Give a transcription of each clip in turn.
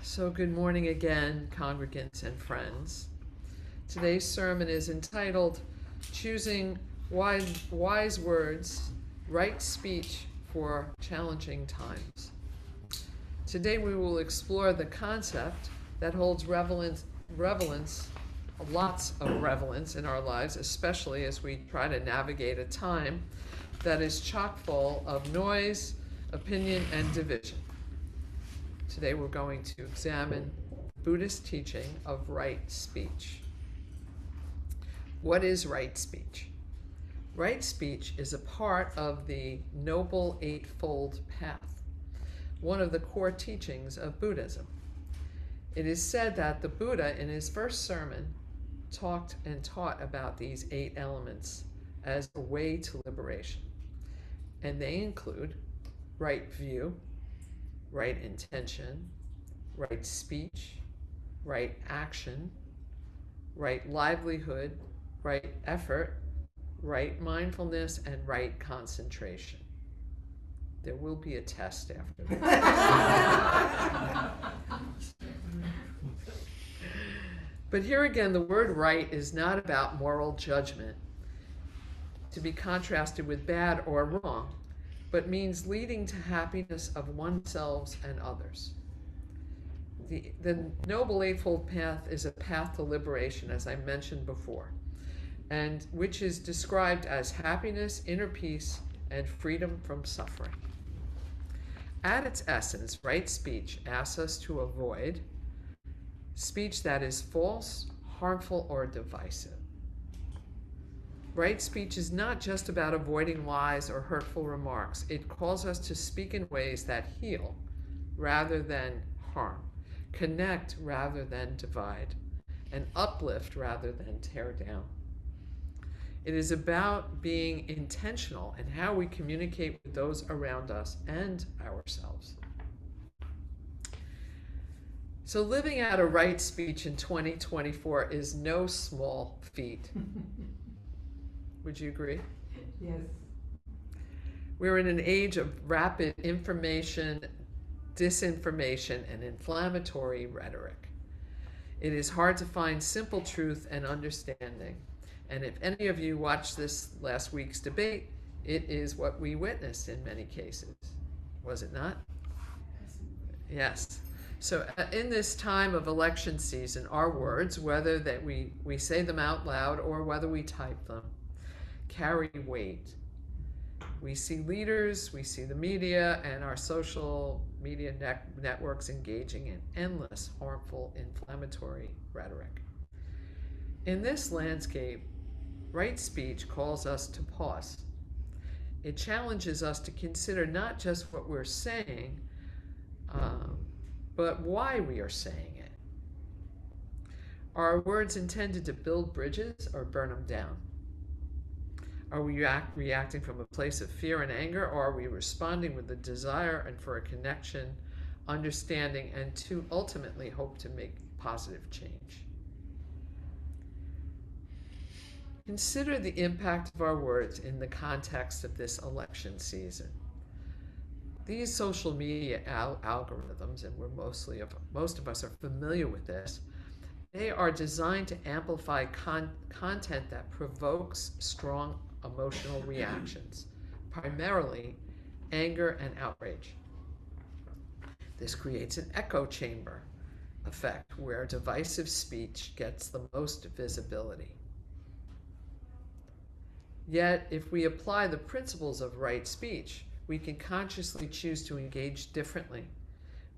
So good morning again, congregants and friends. Today's sermon is entitled Choosing Wise Words, Right Speech for Challenging Times. Today we will explore the concept that holds lots of relevance in our lives, especially as we try to navigate a time that is chock full of noise, opinion, and division. Today we're going to examine Buddhist teaching of right speech. What is right speech? Right speech is a part of the Noble Eightfold Path, one of the core teachings of Buddhism. It is said that the Buddha, in his first sermon, taught about these 8 elements as a way to liberation. And they include right view, right intention, right speech, right action, right livelihood, right effort, right mindfulness, and right concentration. There will be a test after that. But here again, the word right is not about moral judgment, to be contrasted with bad or wrong, but means leading to happiness of oneself and others. The Noble Eightfold Path is a path to liberation, as I mentioned before, and which is described as happiness, inner peace, and freedom from suffering. At its essence, right speech asks us to avoid speech that is false, harmful, or divisive. Right speech is not just about avoiding lies or hurtful remarks. It calls us to speak in ways that heal rather than harm, connect rather than divide, and uplift rather than tear down. It is about being intentional in how we communicate with those around us and ourselves. So living out a right speech in 2024 is no small feat. Would you agree? Yes. We're in an age of rapid information, disinformation, and inflammatory rhetoric. It is hard to find simple truth and understanding. And if any of you watched this last week's debate, it is what we witnessed in many cases. Was it not? Yes. So in this time of election season, our words, whether that we say them out loud or whether we type them, carry weight. We see leaders, we see the media, and our social media networks engaging in endless, harmful, inflammatory rhetoric. In this landscape, right speech calls us to pause. It challenges us to consider not just what we're saying, but why we are saying it. Are our words intended to build bridges or burn them down? Are we reacting from a place of fear and anger, or are we responding with a desire and for a connection, understanding, and to ultimately hope to make positive change? Consider the impact of our words in the context of this election season. These social media algorithms, and most of us are familiar with this, they are designed to amplify content that provokes strong emotional reactions, primarily anger and outrage. This creates an echo chamber effect where divisive speech gets the most visibility. Yet, if we apply the principles of right speech, we can consciously choose to engage differently.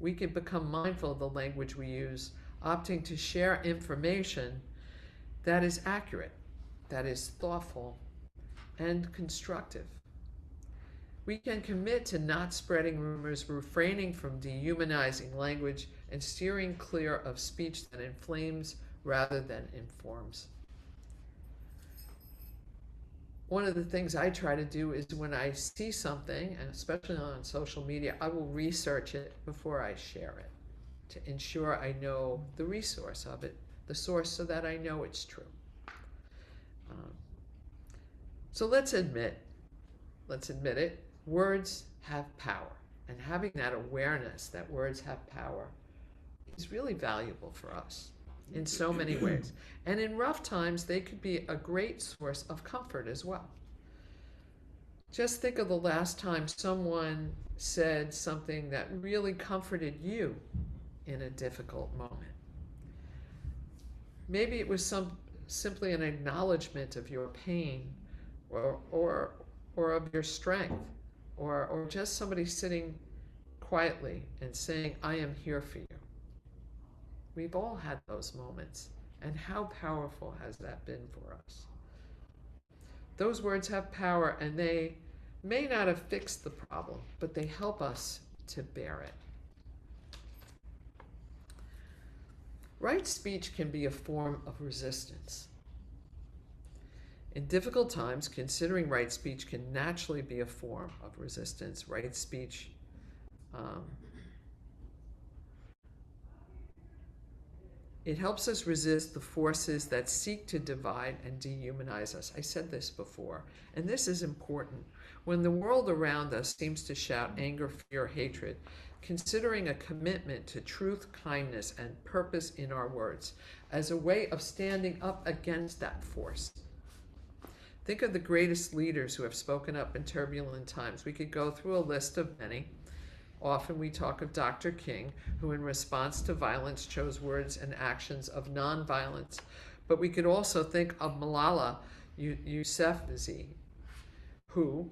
We can become mindful of the language we use, opting to share information that is accurate, that is thoughtful, and constructive. We can commit to not spreading rumors, refraining from dehumanizing language, and steering clear of speech that inflames rather than informs. One of the things I try to do is when I see something, and especially on social media, I will research it before I share it to ensure I know the resource of it, the source, so that I know it's true. So let's admit it, words have power. And having that awareness that words have power is really valuable for us in so many ways. And in rough times, they could be a great source of comfort as well. Just think of the last time someone said something that really comforted you in a difficult moment. Maybe it was simply an acknowledgement of your pain or of your strength, or just somebody sitting quietly and saying, I am here for you. We've all had those moments, and how powerful has that been for us? Those words have power, and they may not have fixed the problem, but they help us to bear it. Right speech can be a form of resistance. In difficult times, considering right speech can naturally be a form of resistance. Right speech it helps us resist the forces that seek to divide and dehumanize us. I said this before, and this is important. When the world around us seems to shout anger, fear, hatred, considering a commitment to truth, kindness, and purpose in our words as a way of standing up against that force. Think of the greatest leaders who have spoken up in turbulent times. We could go through a list of many. Often we talk of Dr. King, who in response to violence chose words and actions of nonviolence. But we could also think of Malala Yousafzai, who,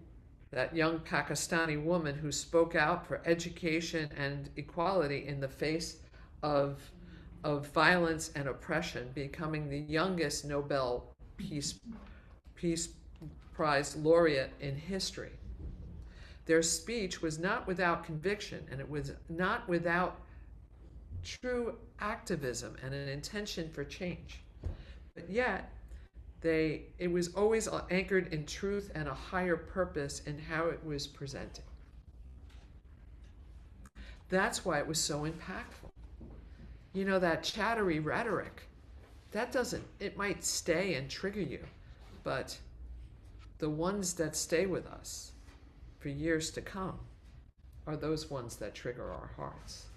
that young Pakistani woman who spoke out for education and equality in the face of violence and oppression, becoming the youngest Nobel Peace Prize laureate in history. Their speech was not without conviction, and it was not without true activism and an intention for change. But yet, it was always anchored in truth and a higher purpose in how it was presented. That's why it was so impactful. You know, that chattery rhetoric, it might stay and trigger you, but the ones that stay with us for years to come are those ones that trigger our hearts,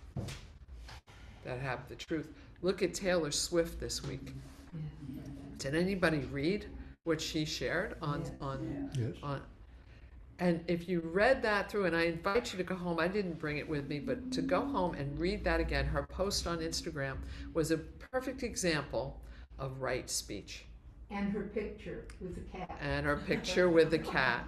that have the truth. Look at Taylor Swift this week. Did anybody read what she shared on? And if you read that through, and I invite you to go home, I didn't bring it with me, but to go home and read that again. Her post on Instagram was a perfect example of right speech. And her picture with the cat. And her picture with the cat.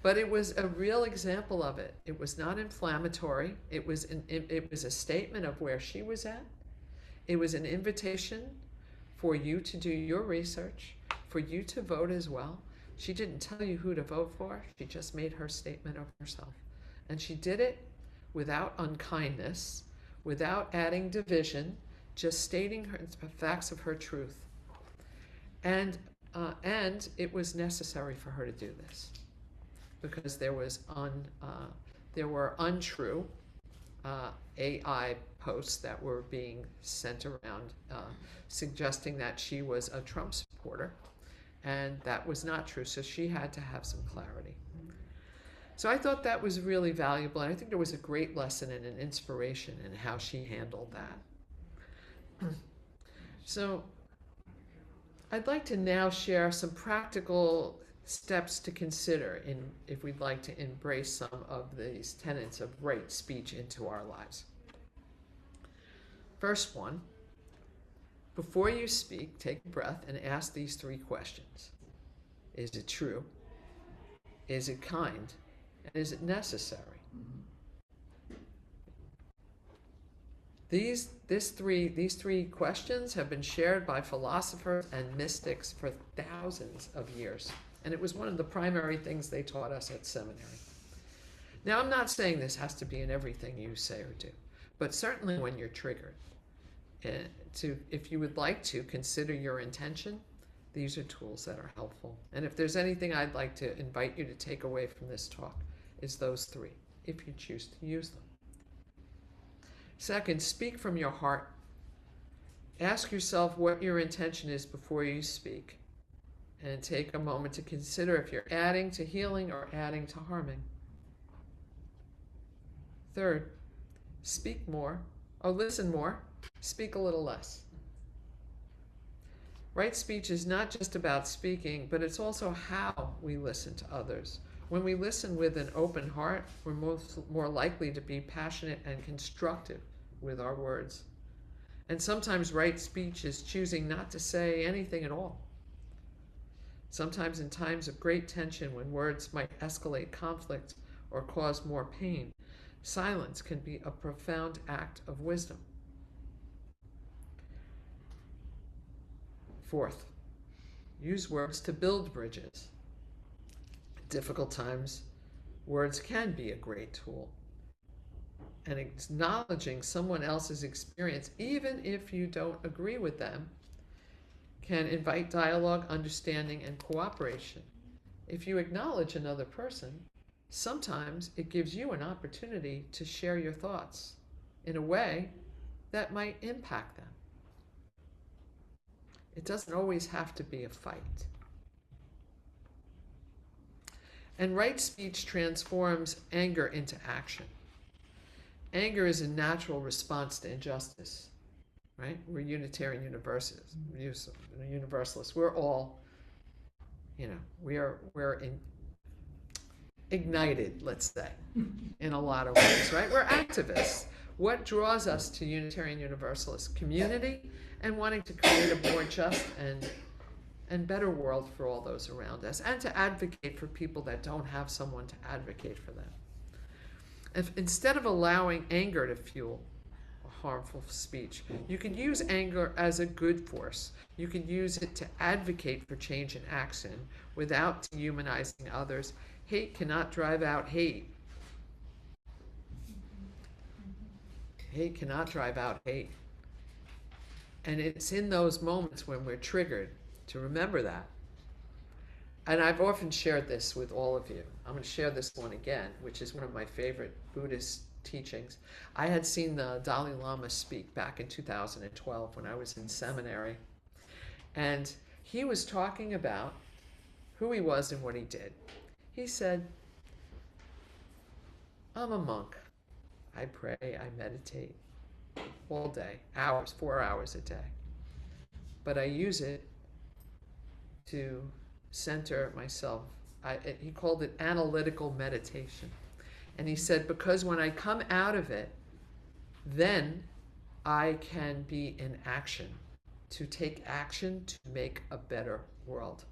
But it was a real example of it. It was not inflammatory. It was a statement of where she was at. It was an invitation for you to do your research, for you to vote as well. She didn't tell you who to vote for. She just made her statement of herself. And she did it without unkindness, without adding division, just stating the facts of her truth. And it was necessary for her to do this, because there were untrue AI posts that were being sent around suggesting that she was a Trump supporter, and that was not true, so she had to have some clarity. So I thought that was really valuable, and I think there was a great lesson and an inspiration in how she handled that. So I'd like to now share some practical steps to consider if we'd like to embrace some of these tenets of right speech into our lives. First one, before you speak, take a breath and ask these 3 questions. Is it true? Is it kind? And is it necessary? These 3 questions have been shared by philosophers and mystics for thousands of years. And it was one of the primary things they taught us at seminary. Now, I'm not saying this has to be in everything you say or do, but certainly when you're triggered. If you would like to consider your intention, these are tools that are helpful. And if there's anything I'd like to invite you to take away from this talk, it's those 3, if you choose to use them. Second, speak from your heart. Ask yourself what your intention is before you speak, and take a moment to consider if you're adding to healing or adding to harming. Third, speak more or listen more Speak a little less. Right speech is not just about speaking, but it's also how we listen to others. When we listen with an open heart, we're more likely to be passionate and constructive with our words. And sometimes right speech is choosing not to say anything at all. Sometimes in times of great tension, when words might escalate conflict or cause more pain, silence can be a profound act of wisdom. Fourth, use words to build bridges. In difficult times, words can be a great tool. And acknowledging someone else's experience, even if you don't agree with them, can invite dialogue, understanding, and cooperation. If you acknowledge another person, sometimes it gives you an opportunity to share your thoughts in a way that might impact them. It doesn't always have to be a fight. And right speech transforms anger into action. Anger is a natural response to injustice, right? We're Unitarian Universalists. We're all, we're ignited, let's say, in a lot of ways, right? We're activists. What draws us to Unitarian Universalist? Community and wanting to create a more just and better world for all those around us, and to advocate for people that don't have someone to advocate for them. Instead of allowing anger to fuel harmful speech, you can use anger as a good force. You can use it to advocate for change and action without dehumanizing others. Hate cannot drive out hate. Hate cannot drive out hate. And it's in those moments when we're triggered to remember that. And I've often shared this with all of you. I'm going to share this one again, which is one of my favorite Buddhist teachings. I had seen the Dalai Lama speak back in 2012 when I was in seminary. And he was talking about who he was and what he did. He said, I'm a monk. I pray, I meditate all day, 4 hours a day. But I use it to center myself. He called it analytical meditation. And he said, because when I come out of it, then I can be in action, to take action to make a better world,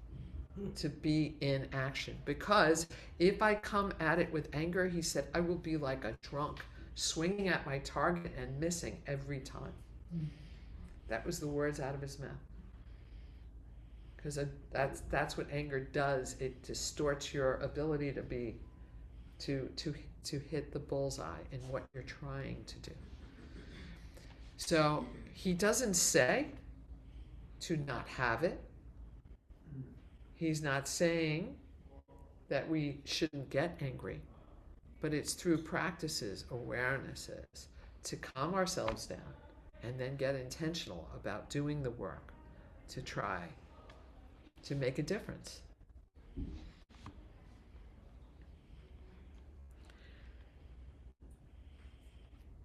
to be in action. Because if I come at it with anger, he said, I will be like a drunk, swinging at my target and missing every time. That was the words out of his mouth. Because that's what anger does. It distorts your ability to hit the bullseye in what you're trying to do. So he doesn't say to not have it. He's not saying that we shouldn't get angry, but it's through practices, awarenesses, to calm ourselves down and then get intentional about doing the work to try to make a difference.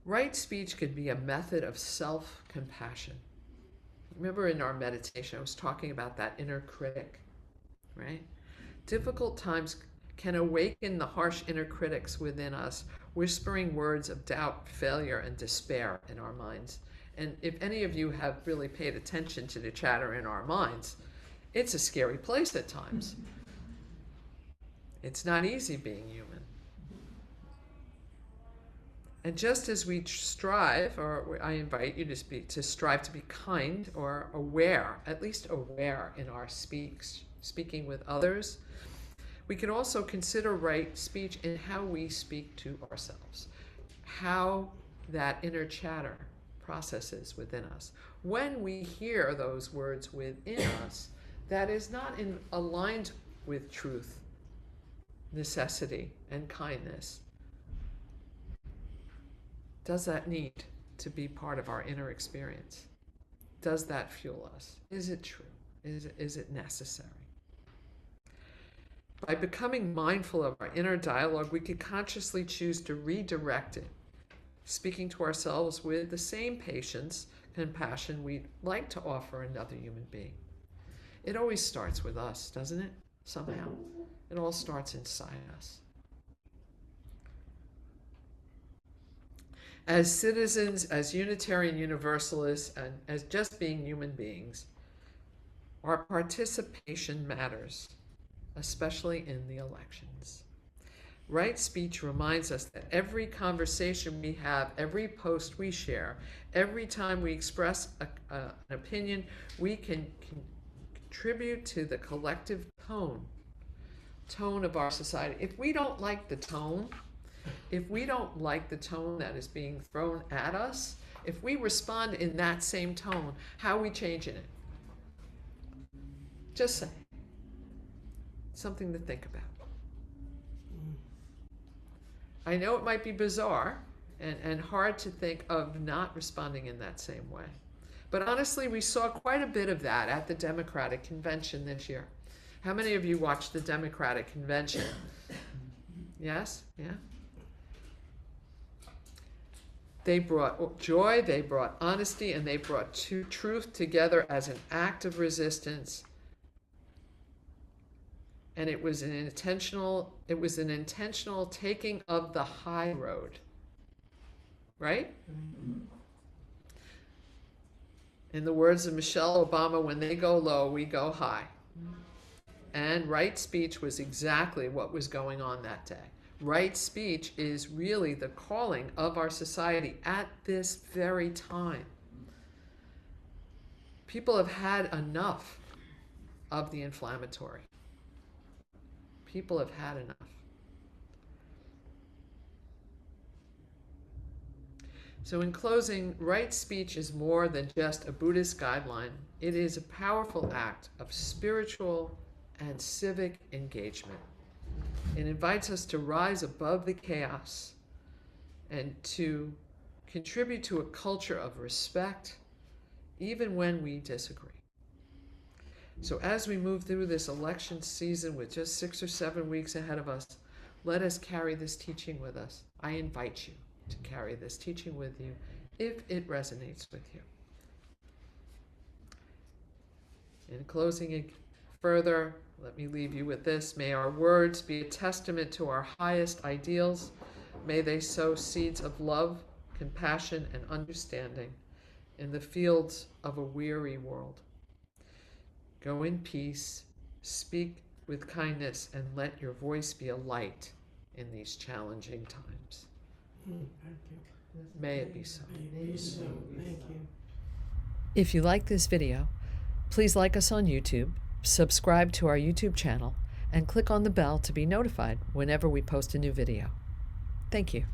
Right speech could be a method of self-compassion. Remember in our meditation, I was talking about that inner critic, right? Difficult times can awaken the harsh inner critics within us, whispering words of doubt, failure, and despair in our minds. And if any of you have really paid attention to the chatter in our minds, it's a scary place at times. It's not easy being human. And just as we strive, or I invite you to strive to be kind or aware, at least aware in our speaking with others, we can also consider right speech in how we speak to ourselves, how that inner chatter processes within us. When we hear those words within us, that is not aligned with truth, necessity, and kindness, does that need to be part of our inner experience? Does that fuel us? Is it true? Is it necessary? By becoming mindful of our inner dialogue, we can consciously choose to redirect it, speaking to ourselves with the same patience, compassion we'd like to offer another human being. It always starts with us, doesn't it? Somehow. It all starts inside us. As citizens, as Unitarian Universalists, and as just being human beings, our participation matters, especially in the elections. Right speech reminds us that every conversation we have, every post we share, every time we express an opinion, we can contribute to the collective tone of our society. If we don't like the tone, if we don't like the tone that is being thrown at us, if we respond in that same tone, how are we changing it? Just say. Something to think about. I know it might be bizarre and hard to think of not responding in that same way. But honestly, we saw quite a bit of that at the Democratic Convention this year. How many of you watched the Democratic Convention? Yes? Yeah? They brought joy, they brought honesty, and they brought truth together as an act of resistance. And it was an intentional taking of the high road. Right? In the words of Michelle Obama, when they go low, we go high. And right speech was exactly what was going on that day. Right speech is really the calling of our society at this very time. People have had enough of the inflammatory. People have had enough. So in closing, right speech is more than just a Buddhist guideline. It is a powerful act of spiritual and civic engagement. It invites us to rise above the chaos and to contribute to a culture of respect, even when we disagree. So as we move through this election season with just 6 or 7 weeks ahead of us, let us carry this teaching with us. I invite you to carry this teaching with you if it resonates with you. In closing further, let me leave you with this. May our words be a testament to our highest ideals. May they sow seeds of love, compassion, and understanding in the fields of a weary world. Go in peace, speak with kindness, and let your voice be a light in these challenging times. Thank you. May it be so. May it be so. Thank you. If you like this video, please like us on YouTube, subscribe to our YouTube channel, and click on the bell to be notified whenever we post a new video. Thank you.